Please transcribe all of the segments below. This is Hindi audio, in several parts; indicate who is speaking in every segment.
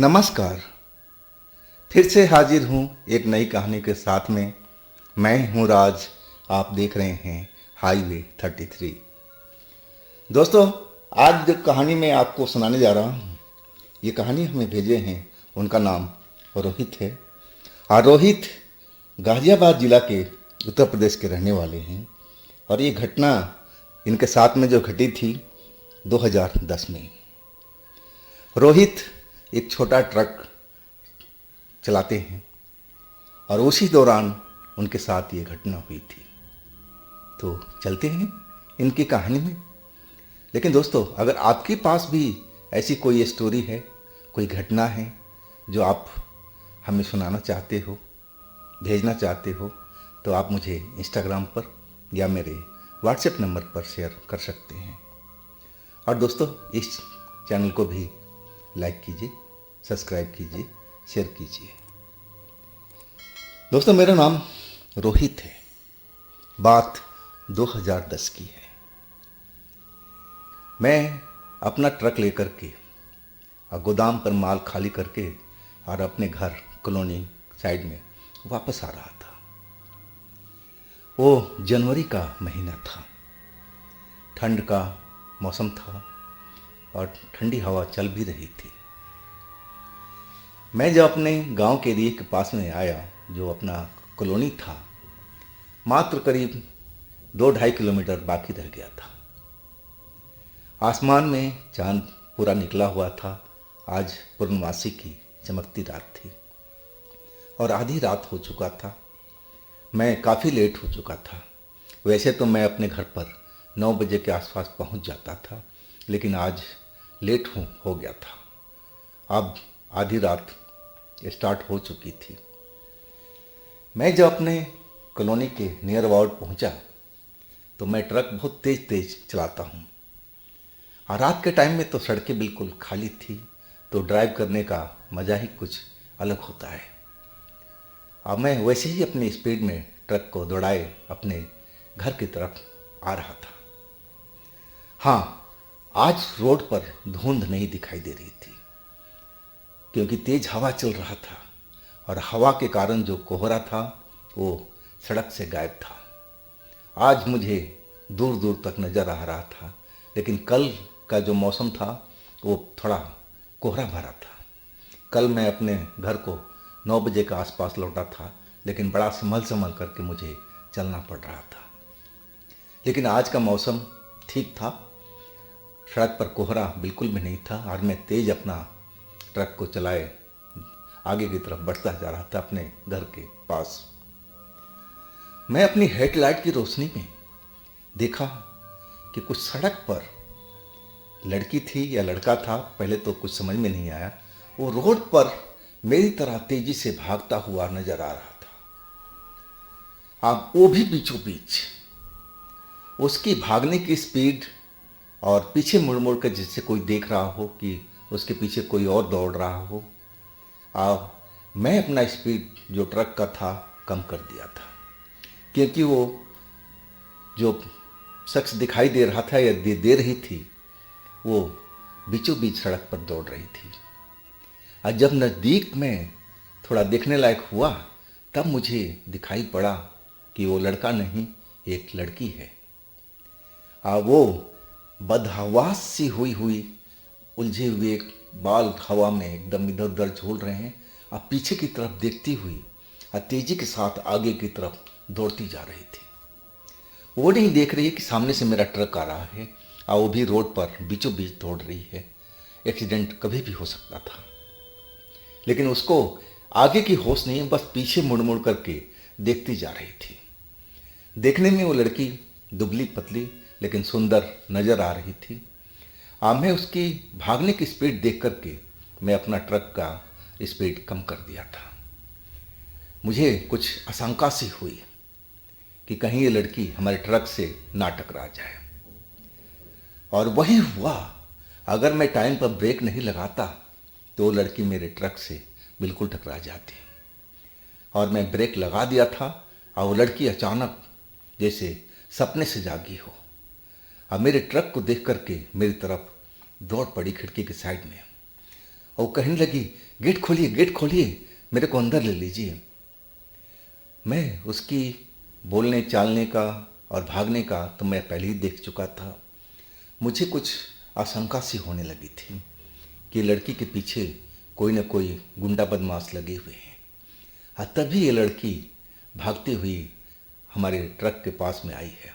Speaker 1: नमस्कार। फिर से हाजिर हूँ एक नई कहानी के साथ में। मैं हूँ राज। आप देख रहे हैं हाईवे 33। दोस्तों, आज जो कहानी मैं आपको सुनाने जा रहा हूँ, ये कहानी हमें भेजे हैं, उनका नाम रोहित है। और रोहित गाज़ियाबाद ज़िला के उत्तर प्रदेश के रहने वाले हैं। और ये घटना इनके साथ में जो घटी थी 2010 में। रोहित एक छोटा ट्रक चलाते हैं और उसी दौरान उनके साथ ये घटना हुई थी। तो चलते हैं इनकी कहानी में। लेकिन दोस्तों, अगर आपके पास भी ऐसी कोई स्टोरी है, कोई घटना है जो आप हमें सुनाना चाहते हो, भेजना चाहते हो, तो आप मुझे इंस्टाग्राम पर या मेरे व्हाट्सएप नंबर पर शेयर कर सकते हैं। और दोस्तों, इस चैनल को भी लाइक कीजिए, सब्सक्राइब कीजिए, शेयर कीजिए। दोस्तों, मेरा नाम रोहित है। बात 2010 की है। मैं अपना ट्रक लेकर के और गोदाम पर माल खाली करके और अपने घर कॉलोनी साइड में वापस आ रहा था। वो जनवरी का महीना था, ठंड का मौसम था और ठंडी हवा चल भी रही थी। मैं जब अपने गांव के एरिए के पास में आया, जो अपना कॉलोनी था, मात्र करीब 2-2.5 किलोमीटर बाकी रह गया था। आसमान में चांद पूरा निकला हुआ था। आज पूर्णमासी की चमकती रात थी और आधी रात हो चुका था। मैं काफ़ी लेट हो चुका था। वैसे तो मैं अपने घर पर 9 बजे के आसपास पहुंच जाता था, लेकिन आज लेट हो गया था। अब आधी रात स्टार्ट हो चुकी थी। मैं जब अपने कॉलोनी के नियर अबाउट पहुंचा तो मैं ट्रक बहुत तेज़ तेज़ चलाता हूं। और रात के टाइम में तो सड़कें बिल्कुल खाली थी, तो ड्राइव करने का मज़ा ही कुछ अलग होता है। अब मैं वैसे ही अपनी स्पीड में ट्रक को दौड़ाए अपने घर की तरफ आ रहा था। हाँ, आज रोड पर धुंध नहीं दिखाई दे रही थी, क्योंकि तेज हवा चल रहा था और हवा के कारण जो कोहरा था वो सड़क से गायब था। आज मुझे दूर दूर तक नज़र आ रहा था, लेकिन कल का जो मौसम था वो थोड़ा कोहरा भरा था। कल मैं अपने घर को 9 बजे के आसपास लौटा था, लेकिन बड़ा संभल संभल करके मुझे चलना पड़ रहा था। लेकिन आज का मौसम ठीक था, सड़क पर कोहरा बिल्कुल भी नहीं था और मैं तेज़ अपना ट्रक को चलाए आगे की तरफ बढ़ता जा रहा था अपने घर के पास। मैं अपनी हेडलाइट की रोशनी में देखा कि कुछ सड़क पर लड़की थी या लड़का था, पहले तो कुछ समझ में नहीं आया। वो रोड पर मेरी तरह तेजी से भागता हुआ नजर आ रहा था। अब वो भी बीचों बीच उसकी भागने की स्पीड और पीछे मुड़ मुड़ कर जिससे कोई देख रहा हो कि उसके पीछे कोई और दौड़ रहा हो। अब मैं अपना स्पीड जो ट्रक का था कम कर दिया था, क्योंकि वो जो शख्स दिखाई दे रहा था या दे रही थी, वो बीचों बीच सड़क पर दौड़ रही थी। और जब नज़दीक में थोड़ा देखने लायक हुआ, तब मुझे दिखाई पड़ा कि वो लड़का नहीं, एक लड़की है। वो बदहवास सी हुई हुई उलझे हुए बाल हवा में एकदम इधर उधर झूल रहे हैं और पीछे की तरफ देखती हुई और तेजी के साथ आगे की तरफ दौड़ती जा रही थी। वो नहीं देख रही है कि सामने से मेरा ट्रक आ रहा है और वो भी रोड पर बीचों बीच दौड़ रही है। एक्सीडेंट कभी भी हो सकता था, लेकिन उसको आगे की होश नहीं, बस पीछे मुड़ मुड़ करके देखती जा रही थी। देखने में वो लड़की दुबली पतली लेकिन सुंदर नजर आ रही थी। मैं उसकी भागने की स्पीड देख करके मैं अपना ट्रक का स्पीड कम कर दिया था। मुझे कुछ आशंका सी हुई कि कहीं ये लड़की हमारे ट्रक से ना टकरा जाए। और वही हुआ। अगर मैं टाइम पर ब्रेक नहीं लगाता तो वो लड़की मेरे ट्रक से बिल्कुल टकरा जाती। और मैं ब्रेक लगा दिया था और वो लड़की अचानक जैसे सपने से जागी हो और मेरे ट्रक को देख करके मेरी तरफ दौड़ पड़ी खिड़की के साइड में। और वो कहने लगी, गेट खोलिए, गेट खोलिए, मेरे को अंदर ले लीजिए। मैं उसकी बोलने चालने का और भागने का तो मैं पहले ही देख चुका था। मुझे कुछ आशंका सी होने लगी थी कि लड़की के पीछे कोई न कोई गुंडा बदमाश लगे हुए हैं। और तभी ये लड़की भागती हुई हमारे ट्रक के पास में आई है।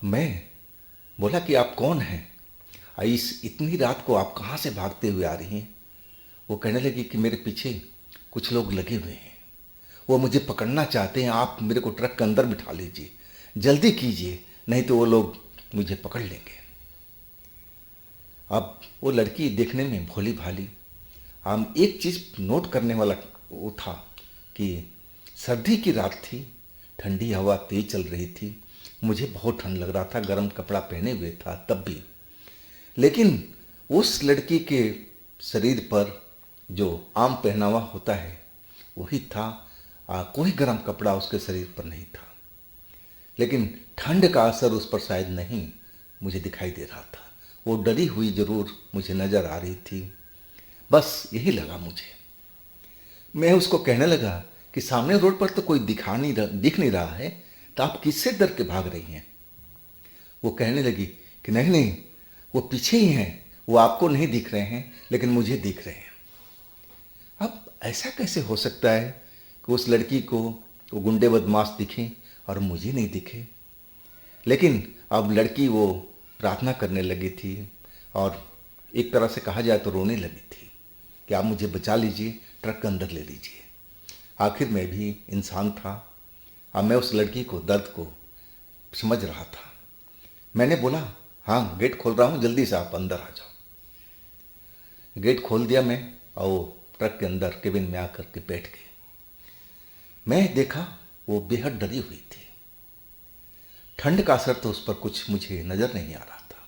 Speaker 1: मैं बोला कि आप कौन हैं, इस इतनी रात को आप कहाँ से भागते हुए आ रही हैं? वो कहने लगी कि मेरे पीछे कुछ लोग लगे हुए हैं, वो मुझे पकड़ना चाहते हैं, आप मेरे को ट्रक के अंदर बिठा लीजिए, जल्दी कीजिए, नहीं तो वो लोग मुझे पकड़ लेंगे। अब वो लड़की देखने में भोली भाली। हम एक चीज़ नोट करने वाला वो था कि सर्दी की रात थी, ठंडी हवा तेज चल रही थी, मुझे बहुत ठंड लग रहा था, गर्म कपड़ा पहने हुए था तब भी। लेकिन उस लड़की के शरीर पर जो आम पहनावा होता है वही था, कोई गर्म कपड़ा उसके शरीर पर नहीं था। लेकिन ठंड का असर उस पर शायद नहीं मुझे दिखाई दे रहा था। वो डरी हुई जरूर मुझे नज़र आ रही थी, बस यही लगा मुझे। मैं उसको कहने लगा कि सामने रोड पर तो कोई दिख नहीं रहा है, तो आप किससे डर के भाग रही हैं? वो कहने लगी कि नहीं नहीं, वो पीछे ही हैं, वो आपको नहीं दिख रहे हैं लेकिन मुझे दिख रहे हैं। अब ऐसा कैसे हो सकता है कि उस लड़की को वो गुंडे बदमाश दिखें और मुझे नहीं दिखे? लेकिन अब लड़की वो प्रार्थना करने लगी थी और एक तरह से कहा जाए तो रोने लगी थी कि आप मुझे बचा लीजिए, ट्रक के अंदर ले लीजिए। आखिर मैं भी इंसान था। अब मैं उस लड़की को दर्द को समझ रहा था। मैंने बोला, हाँ गेट खोल रहा हूँ, जल्दी से आप अंदर आ जाओ। गेट खोल दिया मैं और वो ट्रक के अंदर केबिन में आकर के बैठ गई। मैं देखा वो बेहद डरी हुई थी। ठंड का असर तो उस पर कुछ मुझे नज़र नहीं आ रहा था।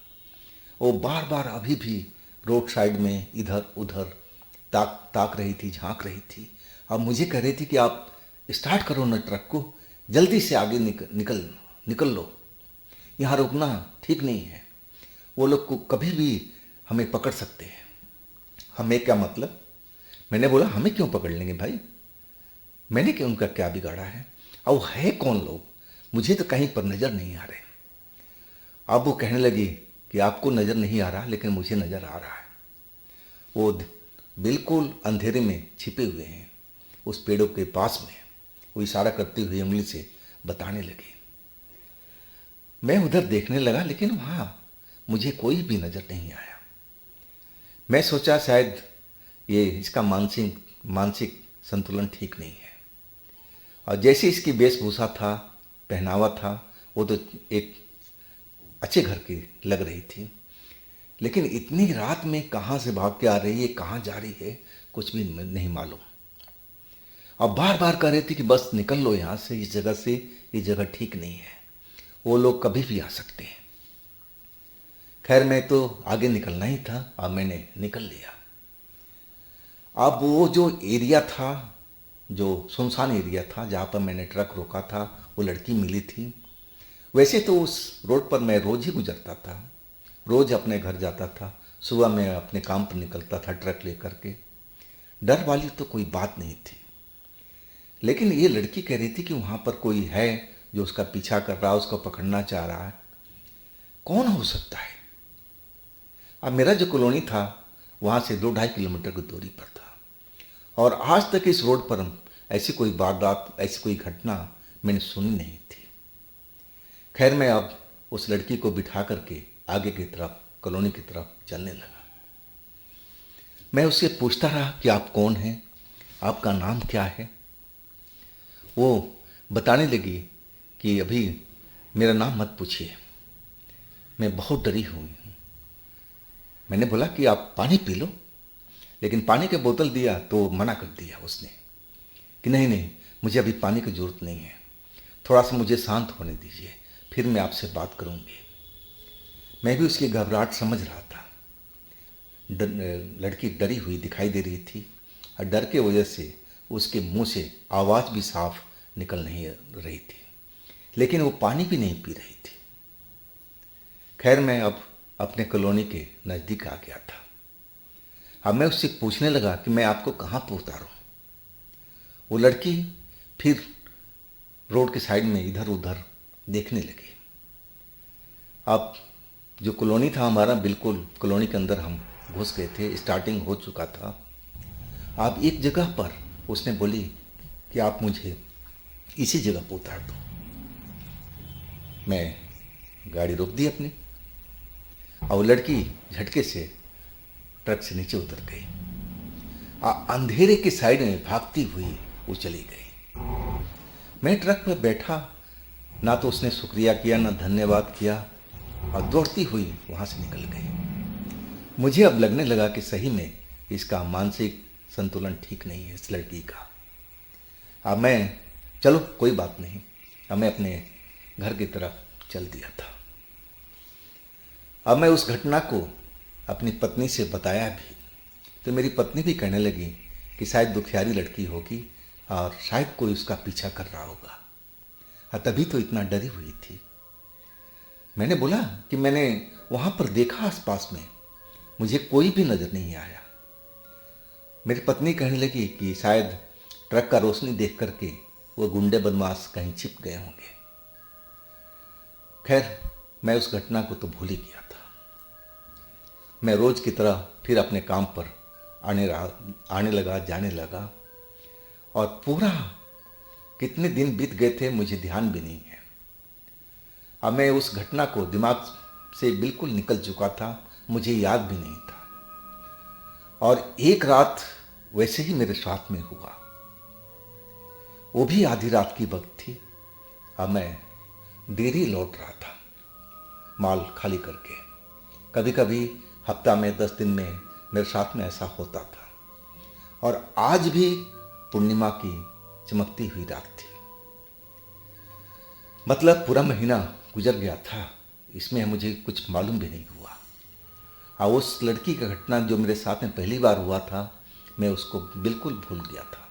Speaker 1: वो बार बार अभी भी रोड साइड में इधर उधर ताक रही थी, झांक रही थी। अब मुझे कह रही थी कि आप स्टार्ट करो ना ट्रक को, जल्दी से आगे निकल लो, यहाँ रुकना ठीक नहीं है, वो लोग को कभी भी हमें पकड़ सकते हैं। हमें क्या मतलब? मैंने बोला, हमें क्यों पकड़ लेंगे भाई, मैंने क्यों उनका क्या बिगाड़ा है? अब वो है कौन लोग, मुझे तो कहीं पर नज़र नहीं आ रहे। अब वो कहने लगी कि आपको नज़र नहीं आ रहा लेकिन मुझे नज़र आ रहा है। वो बिल्कुल अंधेरे में छिपे हुए हैं उस पेड़ों के पास में। वो इशारा करती हुई उंगली से बताने लगी। मैं उधर देखने लगा लेकिन वहाँ मुझे कोई भी नज़र नहीं आया। मैं सोचा शायद ये इसका मानसिक संतुलन ठीक नहीं है। और जैसे इसकी वेशभूषा था, पहनावा था, वो तो एक अच्छे घर की लग रही थी। लेकिन इतनी रात में कहाँ से भाग के आ रही है, कहाँ जा रही है, कुछ भी नहीं मालूम। और बार बार कह रही थी कि बस निकल लो यहाँ से, इस जगह से, ये जगह ठीक नहीं है, वो लोग कभी भी आ सकते हैं। खैर मैं तो आगे निकलना ही था और मैंने निकल लिया। अब वो जो एरिया था, जो सुनसान एरिया था जहाँ पर मैंने ट्रक रोका था, वो लड़की मिली थी। वैसे तो उस रोड पर मैं रोज़ ही गुजरता था, रोज़ अपने घर जाता था, सुबह मैं अपने काम पर निकलता था ट्रक लेकर के। डर वाली तो कोई बात नहीं थी। लेकिन ये लड़की कह रही थी कि वहाँ पर कोई है जो उसका पीछा कर रहा है, उसको पकड़ना चाह रहा है। कौन हो सकता है? अब मेरा जो कॉलोनी था वहाँ से 2-2.5 किलोमीटर की दूरी पर था और आज तक इस रोड पर ऐसी कोई वारदात, ऐसी कोई घटना मैंने सुनी नहीं थी। खैर मैं अब उस लड़की को बिठा करके आगे की तरफ, कॉलोनी की तरफ चलने लगा। मैं उससे पूछता रहा कि आप कौन हैं, आपका नाम क्या है? वो बताने लगी कि अभी मेरा नाम मत पूछिए, मैं बहुत डरी हुई हूँ। मैंने बोला कि आप पानी पी लो, लेकिन पानी की बोतल दिया तो मना कर दिया उसने कि नहीं नहीं, मुझे अभी पानी की ज़रूरत नहीं है, थोड़ा सा मुझे शांत होने दीजिए, फिर मैं आपसे बात करूँगी। मैं भी उसकी घबराहट समझ रहा था। लड़की डरी हुई दिखाई दे रही थी और डर के वजह से उसके मुंह से आवाज़ भी साफ निकल नहीं रही थी, लेकिन वो पानी भी नहीं पी रही थी। खैर मैं अब अपने कॉलोनी के नज़दीक आ गया था। अब मैं उससे पूछने लगा कि मैं आपको कहाँ पर उतारूँ। वो लड़की फिर रोड के साइड में इधर उधर देखने लगी। अब जो कॉलोनी था हमारा, बिल्कुल कॉलोनी के अंदर हम घुस गए थे, स्टार्टिंग हो चुका था। अब एक जगह पर उसने बोली कि आप मुझे इसी जगह पर उतार दो। मैं गाड़ी रोक दी अपनी, और वो लड़की झटके से ट्रक से नीचे उतर गई। अंधेरे की साइड में भागती हुई वो चली गई। मैं ट्रक पर बैठा, ना तो उसने शुक्रिया किया ना धन्यवाद किया, और दौड़ती हुई वहाँ से निकल गई। मुझे अब लगने लगा कि सही में इसका मानसिक संतुलन ठीक नहीं है इस लड़की का। अब मैं, चलो कोई बात नहीं, अब मैं अपने घर की तरफ चल दिया था। अब मैं उस घटना को अपनी पत्नी से बताया भी, तो मेरी पत्नी भी कहने लगी कि शायद दुखियारी लड़की होगी और शायद कोई उसका पीछा कर रहा होगा, तभी तो इतना डरी हुई थी। मैंने बोला कि मैंने वहाँ पर देखा आसपास में, मुझे कोई भी नज़र नहीं आया। मेरी पत्नी कहने लगी कि शायद ट्रक का रोशनी देख करके वो गुंडे बदमाश कहीं छिप गए होंगे। खैर, मैं उस घटना को तो भूल ही गया था। मैं रोज की तरह फिर अपने काम पर आने लगा, जाने लगा, और पूरा कितने दिन बीत गए थे मुझे ध्यान भी नहीं है। अब मैं उस घटना को दिमाग से बिल्कुल निकल चुका था, मुझे याद भी नहीं था। और एक रात वैसे ही मेरे साथ में हुआ, वो भी आधी रात की वक्त थी। अब मैं डेरी लौट रहा था माल खाली करके। कभी कभी हफ्ता में 10 दिन में मेरे साथ में ऐसा होता था, और आज भी पूर्णिमा की चमकती हुई रात थी। मतलब पूरा महीना गुजर गया था, इसमें मुझे कुछ मालूम भी नहीं हुआ। और उस लड़की का घटना जो मेरे साथ में पहली बार हुआ था, मैं उसको बिल्कुल भूल गया था।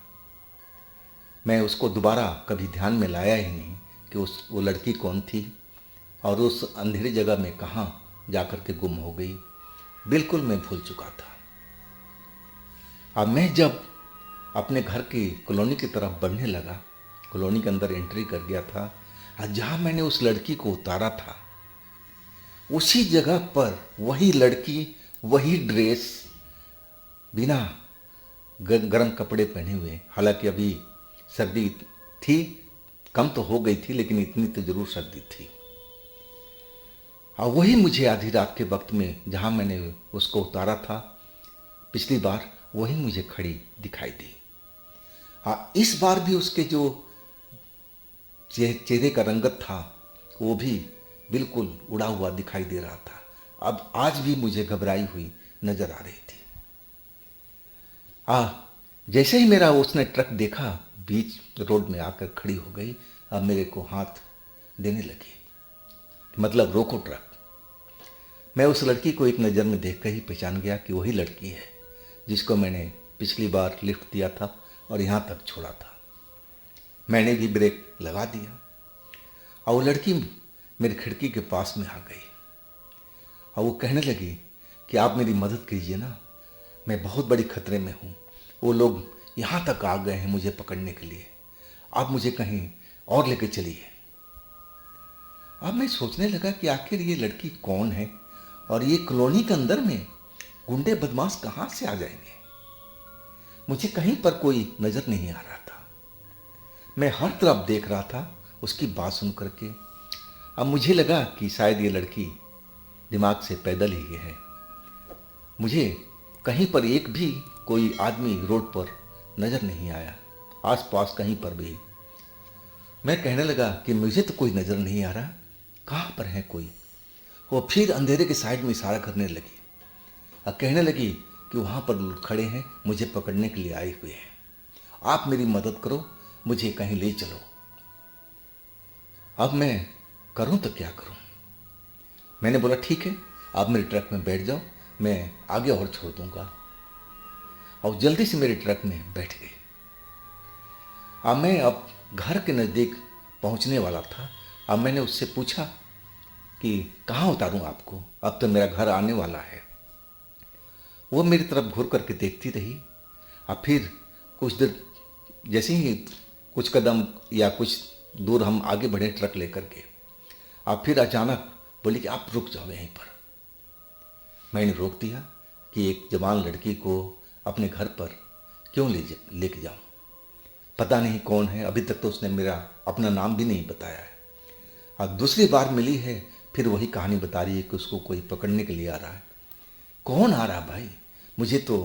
Speaker 1: मैं उसको दोबारा कभी ध्यान में लाया ही नहीं कि वो लड़की कौन थी और उस अंधेरी जगह में कहाँ जाकर के गुम हो गई, बिल्कुल मैं भूल चुका था। अब मैं जब अपने घर की कॉलोनी की तरफ बढ़ने लगा, कॉलोनी के अंदर एंट्री कर गया था, और जहाँ मैंने उस लड़की को उतारा था, उसी जगह पर वही लड़की, वही ड्रेस, बिना गर्म कपड़े पहने हुए। हालांकि अभी सर्दी थी, कम तो हो गई थी, लेकिन इतनी तो जरूर सर्दी थी। और वही मुझे आधी रात के वक्त में जहाँ मैंने उसको उतारा था पिछली बार, वही मुझे खड़ी दिखाई दी। हाँ, इस बार भी उसके जो चेहरे का रंगत था वो भी बिल्कुल उड़ा हुआ दिखाई दे रहा था। अब आज भी मुझे घबराई हुई नजर आ रही थी। जैसे ही मेरा उसने ट्रक देखा, बीच रोड में आकर खड़ी हो गई। अब मेरे को हाथ देने लगी, मतलब रोको ट्रक। मैं उस लड़की को एक नज़र में देख कर ही पहचान गया कि वही लड़की है जिसको मैंने पिछली बार लिफ्ट दिया था और यहाँ तक छोड़ा था। मैंने भी ब्रेक लगा दिया, और वो लड़की मेरी खिड़की के पास में आ गई, और वो कहने लगी कि आप मेरी मदद कीजिए ना, मैं बहुत बड़ी खतरे में हूँ। वो लोग यहाँ तक आ गए हैं मुझे पकड़ने के लिए, आप मुझे कहीं और लेके चलिए। अब मैं सोचने लगा कि आखिर ये लड़की कौन है, और ये कॉलोनी के अंदर में गुंडे बदमाश कहाँ से आ जाएंगे। मुझे कहीं पर कोई नज़र नहीं आ रहा था। मैं हर तरफ देख रहा था उसकी बात सुन करके। अब मुझे लगा कि शायद ये लड़की दिमाग से पैदल ही है। मुझे कहीं पर एक भी कोई आदमी रोड पर नज़र नहीं आया, आसपास कहीं पर भी। मैं कहने लगा कि मुझे तो कोई नज़र नहीं आ रहा, कहाँ पर है कोई। वो फिर अंधेरे के साइड में इशारा करने लगी और कहने लगी कि वहाँ पर लोग खड़े हैं, मुझे पकड़ने के लिए आए हुए हैं, आप मेरी मदद करो, मुझे कहीं ले चलो। अब मैं करूँ तो क्या करूँ। मैंने बोला ठीक है, आप मेरे ट्रक में बैठ जाओ, मैं आगे और छोड़ दूंगा। और जल्दी से मेरे ट्रक में बैठ गई। अब मैं घर के नज़दीक पहुंचने वाला था। अब मैंने उससे पूछा कि कहाँ उतारूं आपको, अब तो मेरा घर आने वाला है। वो मेरी तरफ घूर करके देखती रही। और फिर कुछ देर, जैसे ही कुछ कदम या कुछ दूर हम आगे बढ़े ट्रक लेकर के, और फिर अचानक बोली कि आप रुक जाओ यहीं पर। मैंने रोक दिया कि एक जवान लड़की को अपने घर पर क्यों लेके जाऊं। पता नहीं कौन है, अभी तक तो उसने मेरा अपना नाम भी नहीं बताया है। और दूसरी बार मिली है, फिर वही कहानी बता रही है कि उसको कोई पकड़ने के लिए आ रहा है। कौन आ रहा भाई? मुझे तो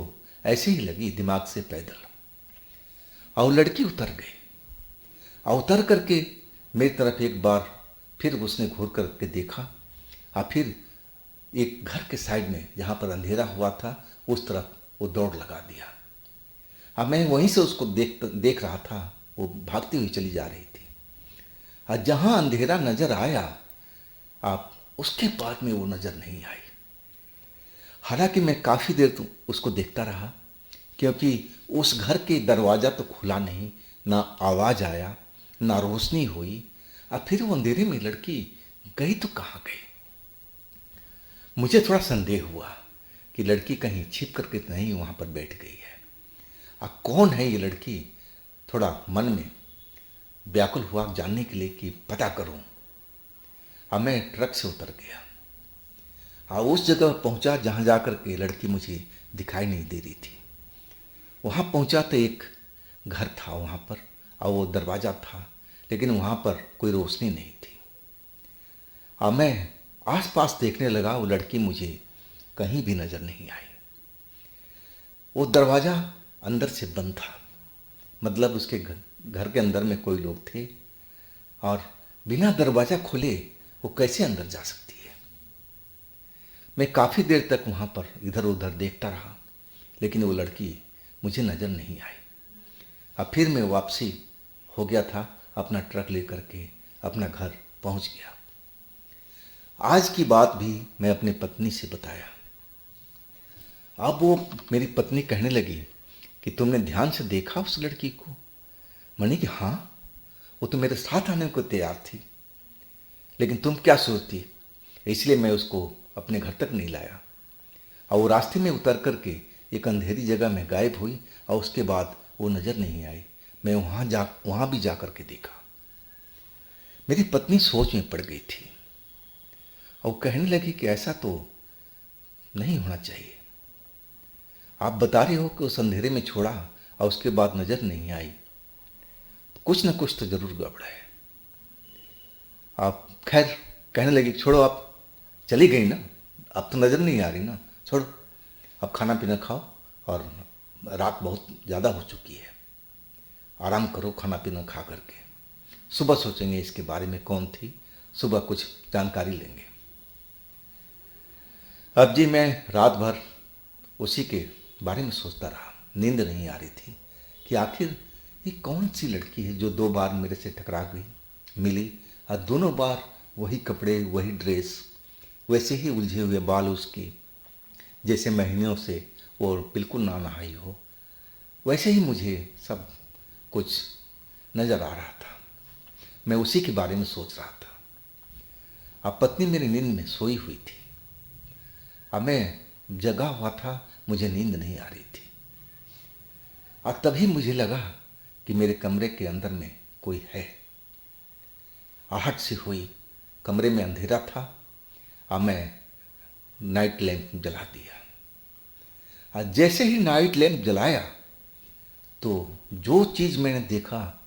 Speaker 1: ऐसे ही लगी दिमाग से पैदल। और लड़की उतर गई, और उतर करके मेरी तरफ एक बार फिर उसने घूर करके देखा, और फिर एक घर के साइड में जहाँ पर अंधेरा हुआ था उस तरफ वो दौड़ लगा दिया। अब मैं वहीं से उसको देख रहा था, वो भागती हुई चली जा रही थी। और जहाँ अंधेरा नजर आया, आप उसके बाद में वो नजर नहीं आई। हालांकि मैं काफ़ी देर तो उसको देखता रहा, क्योंकि उस घर के दरवाज़ा तो खुला नहीं, ना आवाज़ आया, ना रोशनी हुई। और फिर वो अंधेरे में लड़की गई तो कहाँ गई? मुझे थोड़ा संदेह हुआ कि लड़की कहीं छिप करके नहीं वहाँ पर बैठ गई है। अब कौन है ये लड़की? थोड़ा मन में व्याकुल हुआ जानने के लिए कि पता करूं। अब मैं ट्रक से उतर गया और उस जगह पहुंचा जहां जाकर के लड़की मुझे दिखाई नहीं दे रही थी। वहां पहुंचा तो एक घर था वहां पर, और वो दरवाज़ा था, लेकिन वहां पर कोई रोशनी नहीं थी। अब मैं आसपास देखने लगा, वो लड़की मुझे कहीं भी नज़र नहीं आई। वो दरवाज़ा अंदर से बंद था, मतलब उसके घर के अंदर में कोई लोग थे, और बिना दरवाज़ा खोले वो कैसे अंदर जा सकती है। मैं काफ़ी देर तक वहाँ पर इधर उधर देखता रहा, लेकिन वो लड़की मुझे नज़र नहीं आई। अब फिर मैं वापसी हो गया था, अपना ट्रक लेकर के अपना घर पहुँच गया। आज की बात भी मैं अपनी पत्नी से बताया। अब वो मेरी पत्नी कहने लगी कि तुमने ध्यान से देखा उस लड़की को? मैंने कि हाँ, वो तो मेरे साथ आने को तैयार थी, लेकिन तुम क्या सोचती, इसलिए मैं उसको अपने घर तक नहीं लाया। और वो रास्ते में उतर करके एक अंधेरी जगह में गायब हुई, और उसके बाद वो नज़र नहीं आई। मैं वहाँ भी जा कर के देखा। मेरी पत्नी सोच में पड़ गई थी और कहने लगी कि ऐसा तो नहीं होना चाहिए। आप बता रहे हो कि उस अंधेरे में छोड़ा और उसके बाद नज़र नहीं आई, कुछ न कुछ तो जरूर गड़बड़ है। आप खैर कहने लगी छोड़ो, आप चली गई ना, अब तो नज़र नहीं आ रही ना, छोड़ो, अब खाना पीना खाओ, और रात बहुत ज़्यादा हो चुकी है, आराम करो खाना पीना खा करके, सुबह सोचेंगे इसके बारे में कौन थी, सुबह कुछ जानकारी लेंगे। अब जी मैं रात भर उसी के बारे में सोचता रहा, नींद नहीं आ रही थी कि आखिर ये कौन सी लड़की है जो 2 बार मेरे से टकरा गई, मिली, और दोनों बार वही कपड़े, वही ड्रेस, वैसे ही उलझे हुए बाल उसके, जैसे महीनों से वो बिल्कुल ना नहाई हो, वैसे ही मुझे सब कुछ नज़र आ रहा था। मैं उसी के बारे में सोच रहा था। अब पत्नी मेरी नींद में सोई हुई थी, अब मैं जगा हुआ था, मुझे नींद नहीं आ रही थी। और तभी मुझे लगा कि मेरे कमरे के अंदर में कोई है। आहट सी हुई, कमरे में अंधेरा था, और मैं नाइट लैंप जला दिया। और जैसे ही नाइट लैंप जलाया तो जो चीज़ मैंने देखा,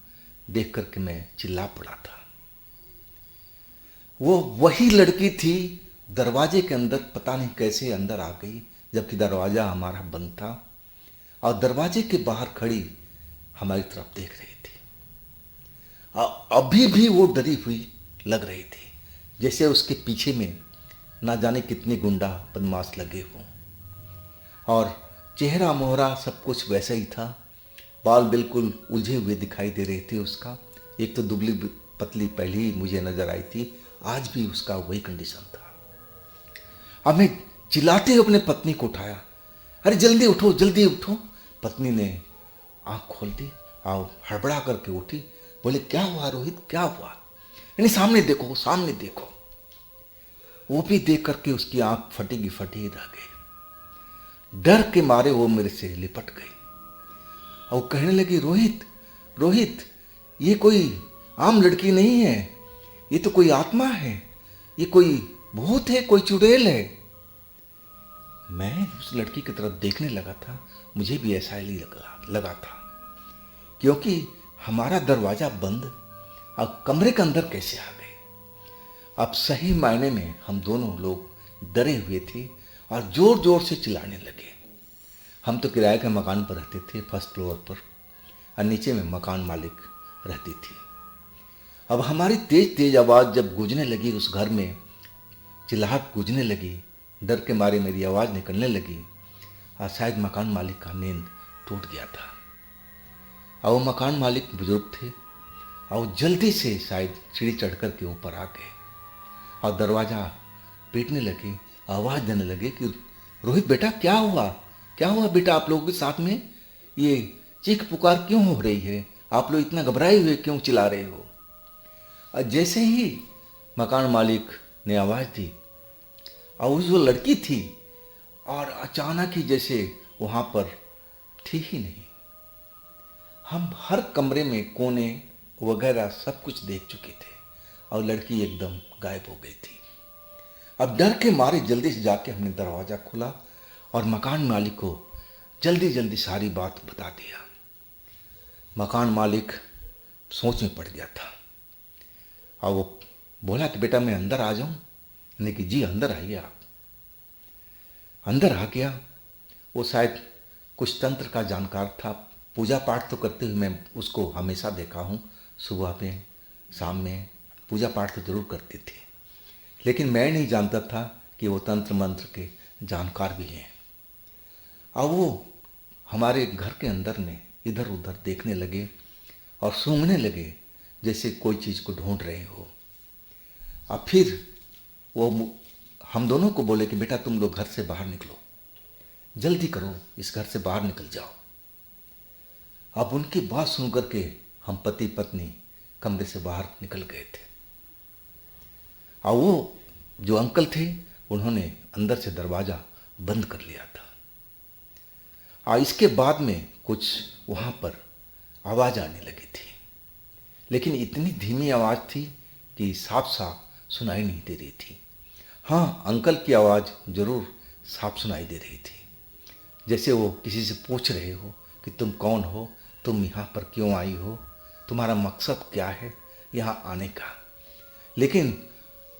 Speaker 1: देख करके मैं चिल्ला पड़ा था। वो वही लड़की थी, दरवाजे के अंदर पता नहीं कैसे अंदर आ गई, जबकि दरवाज़ा हमारा बंद था, और दरवाजे के बाहर खड़ी हमारी तरफ देख रही थी। अभी भी वो डरी हुई लग रही थी, जैसे उसके पीछे में ना जाने कितने गुंडा बदमाश लगे हों। और चेहरा मोहरा सब कुछ वैसा ही था, बाल बिल्कुल उलझे हुए दिखाई दे रहे थे उसका। एक तो दुबली पतली पहले ही मुझे नजर आई थी, आज भी उसका वही कंडीशन था। अब मैं चिल्लाते हुए अपने पत्नी को उठाया, अरे जल्दी उठो जल्दी उठो। पत्नी ने आंख खोल दी और हड़बड़ा करके उठी, बोले क्या हुआ रोहित, क्या हुआ? यानी सामने देखो सामने देखो। वो भी देख करके उसकी आंख फटी की फटी रह गई। डर के मारे वो मेरे से लिपट गई और कहने लगी, रोहित रोहित, ये कोई आम लड़की नहीं है, ये तो कोई आत्मा है, ये कोई भूत है, कोई चुड़ैल है। मैं उस लड़की की तरफ देखने लगा था, मुझे भी ऐसा ही लगा था, क्योंकि हमारा दरवाजा बंद और कमरे के अंदर कैसे आ गए। अब सही मायने में हम दोनों लोग डरे हुए थे और जोर जोर से चिल्लाने लगे। हम तो किराए के मकान पर रहते थे, फर्स्ट फ्लोर पर, और नीचे में मकान मालिक रहती थी। अब हमारी तेज तेज आवाज़ जब गूंजने लगी उस घर में, चिल्लाहट गूंजने लगी, डर के मारे मेरी आवाज़ निकलने लगी और शायद मकान मालिक का नींद टूट गया था। और वो मकान मालिक बुजुर्ग थे और जल्दी से शायद सीढ़ी चढ़ कर के ऊपर आ गए और दरवाज़ा पीटने लगे, आवाज़ देने लगे कि रोहित बेटा, क्या हुआ, क्या हुआ बेटा, आप लोगों के साथ में ये चीख पुकार क्यों हो रही है, आप लोग इतना घबराए हुए क्यों चिल्ला रहे हो। और जैसे ही मकान मालिक ने आवाज़ दी और उस वो लड़की थी और अचानक ही जैसे वहाँ पर थी ही नहीं। हम हर कमरे में कोने वगैरह सब कुछ देख चुके थे और लड़की एकदम गायब हो गई थी। अब डर के मारे जल्दी से जाके हमने दरवाज़ा खोला और मकान मालिक को जल्दी जल्दी सारी बात बता दिया। मकान मालिक सोच में पड़ गया था और वो बोला कि बेटा मैं अंदर आ जाऊं। मैंने कि जी अंदर आइए आप। अंदर आ गया। वो शायद कुछ तंत्र का जानकार था, पूजा पाठ तो करते हुए मैं उसको हमेशा देखा हूँ, सुबह में शाम में पूजा पाठ तो जरूर करते थे, लेकिन मैं नहीं जानता था कि वो तंत्र मंत्र के जानकार भी हैं। और वो हमारे घर के अंदर में इधर उधर देखने लगे और सूंघने लगे जैसे कोई चीज़ को ढूंढ रहे हो। अब फिर वो हम दोनों को बोले कि बेटा तुम लोग घर से बाहर निकलो, जल्दी करो, इस घर से बाहर निकल जाओ। अब उनकी बात सुन करके हम पति पत्नी कमरे से बाहर निकल गए थे और वो जो अंकल थे उन्होंने अंदर से दरवाज़ा बंद कर लिया था। और इसके बाद में कुछ वहाँ पर आवाज़ आने लगी थी, लेकिन इतनी धीमी आवाज़ थी कि साफ साफ सुनाई नहीं दे रही थी। हाँ, अंकल की आवाज़ ज़रूर साफ सुनाई दे रही थी, जैसे वो किसी से पूछ रहे हो कि तुम कौन हो, तुम यहाँ पर क्यों आई हो, तुम्हारा मकसद क्या है यहाँ आने का। लेकिन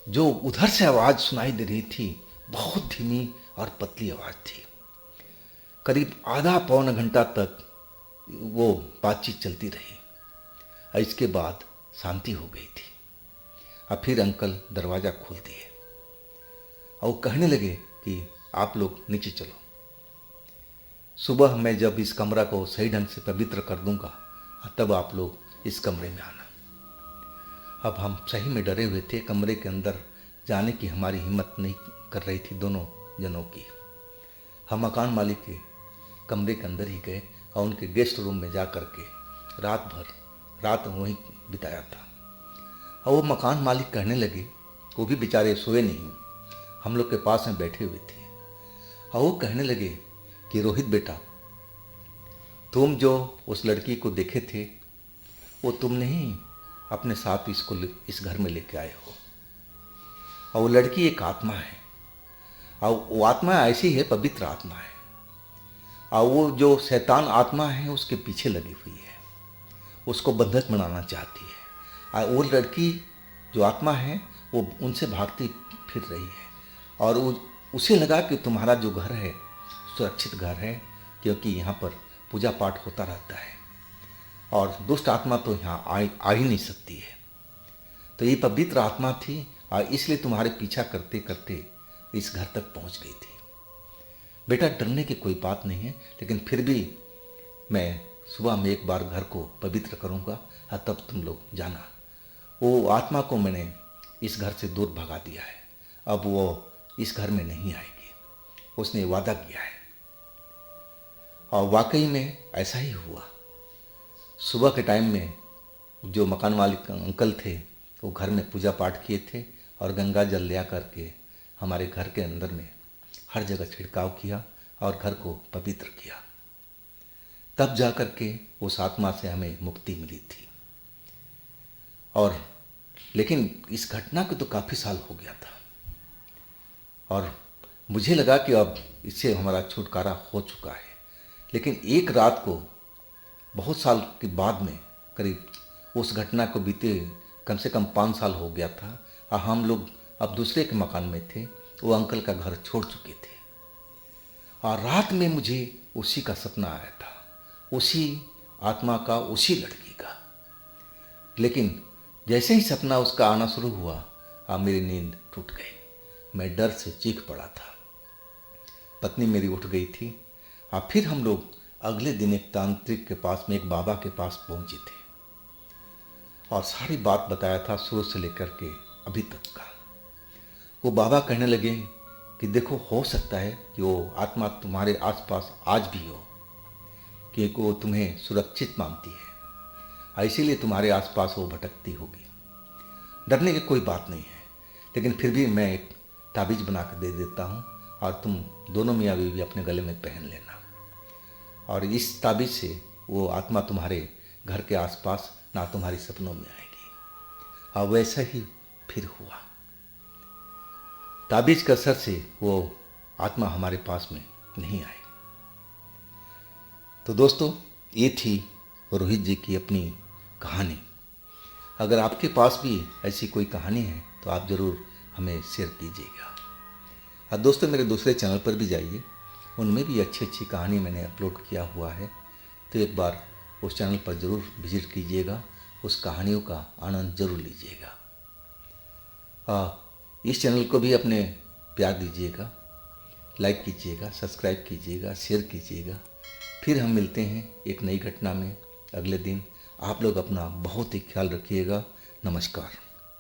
Speaker 1: जो उधर से आवाज़ सुनाई दे रही थी बहुत धीमी और पतली आवाज़ थी। करीब आधा पौन घंटा तक वो बातचीत चलती रही और इसके बाद शांति हो गई थी। और फिर अंकल दरवाज़ा खोल दिए और कहने लगे कि आप लोग नीचे चलो, सुबह मैं जब इस कमरा को सही ढंग से पवित्र कर दूंगा तब आप लोग इस कमरे में आना। अब हम सही में डरे हुए थे, कमरे के अंदर जाने की हमारी हिम्मत नहीं कर रही थी दोनों जनों की। हम मकान मालिक के कमरे के अंदर ही गए और उनके गेस्ट रूम में जा कर के रात वहीं बिताया था। और वो मकान मालिक कहने लगे, वो भी बेचारे सोए नहीं, हम लोग के पास में बैठे हुए थे, और वो कहने लगे कि रोहित बेटा, तुम जो उस लड़की को देखे थे वो तुम नहीं अपने साथ इसको इस घर में लेके आए हो। और वो लड़की एक आत्मा है और वो आत्मा ऐसी है, पवित्र आत्मा है, और वो जो शैतान आत्मा है उसके पीछे लगी हुई है, उसको बंधक बनाना चाहती है। और वो लड़की जो आत्मा है वो उनसे भागती फिर रही है और उसे लगा कि तुम्हारा जो घर है सुरक्षित घर है, क्योंकि यहाँ पर पूजा पाठ होता रहता है और दुष्ट आत्मा तो यहाँ आ ही नहीं सकती है। तो ये पवित्र आत्मा थी और इसलिए तुम्हारे पीछा करते करते इस घर तक पहुँच गई थी। बेटा डरने की कोई बात नहीं है, लेकिन फिर भी मैं सुबह में एक बार घर को पवित्र करूँगा और तब तुम लोग जाना। वो आत्मा को मैंने इस घर से दूर भगा दिया है, अब वो इस घर में नहीं आएगी, उसने वादा किया है। और वाकई में ऐसा ही हुआ। सुबह के टाइम में जो मकान मालिक अंकल थे वो घर में पूजा पाठ किए थे और गंगा जल ले करके हमारे घर के अंदर में हर जगह छिड़काव किया और घर को पवित्र किया। तब जा कर के उस आत्मा से हमें मुक्ति मिली थी। और लेकिन इस घटना को तो काफ़ी साल हो गया था और मुझे लगा कि अब इससे हमारा छुटकारा हो चुका है। लेकिन एक रात को बहुत साल के बाद में, करीब उस घटना को बीते कम से कम 5 साल हो गया था और हम लोग अब दूसरे के मकान में थे। वो अंकल का घर छोड़ चुके थे और रात में मुझे उसी का सपना आया था, उसी आत्मा का, उसी लड़की का। लेकिन जैसे ही सपना उसका आना शुरू हुआ मेरी नींद टूट गई। मैं डर से चीख पड़ा था। पत्नी मेरी उठ गई थी और फिर हम लोग अगले दिन एक तांत्रिक के पास में, एक बाबा के पास पहुंचे थे और सारी बात बताया था, शुरू से लेकर के अभी तक का। वो बाबा कहने लगे कि देखो, हो सकता है कि वो आत्मा तुम्हारे आसपास आज भी हो, कि वो तुम्हें सुरक्षित मानती है, इसीलिए तुम्हारे आसपास वो भटकती होगी। डरने की कोई बात नहीं है, लेकिन फिर भी मैं एक ताबीज़ बना कर दे देता हूँ और तुम दोनों मियाँ बीवी अपने गले में पहन लेना, और इस ताबीज़ से वो आत्मा तुम्हारे घर के आसपास ना तुम्हारी सपनों में आएगी। और वैसा ही फिर हुआ। ताबीज़ के असर से वो आत्मा हमारे पास में नहीं आई। तो दोस्तों, ये थी रोहित जी की अपनी कहानी। अगर आपके पास भी ऐसी कोई कहानी है तो आप ज़रूर हमें शेयर कीजिएगा। और दोस्तों, मेरे दूसरे चैनल पर भी जाइए, उनमें भी अच्छी अच्छी कहानी मैंने अपलोड किया हुआ है, तो एक बार उस चैनल पर ज़रूर विजिट कीजिएगा, उस कहानियों का आनंद ज़रूर लीजिएगा। इस चैनल को भी अपने प्यार दीजिएगा, लाइक कीजिएगा, सब्सक्राइब कीजिएगा, शेयर कीजिएगा। फिर हम मिलते हैं एक नई घटना में अगले दिन। आप लोग अपना बहुत ही ख्याल रखिएगा। नमस्कार।